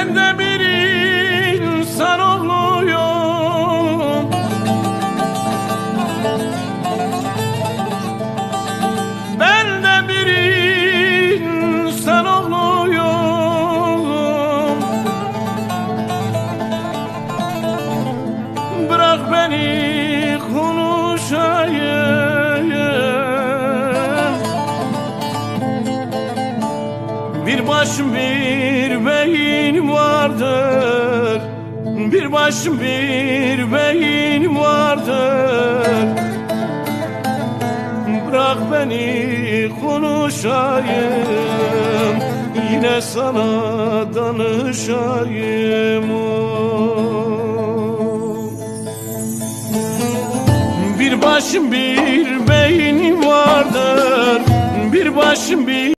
Ben de bir insan oğluyum. Ben de bir insan oğluyum. Bırak beni konuşayım. Bir başım bir beyin vardır. Bir başım bir beyin vardır. Bırak beni konuşayım, yine sana danışayım. Bir başım bir beyin vardır. Bir başım bir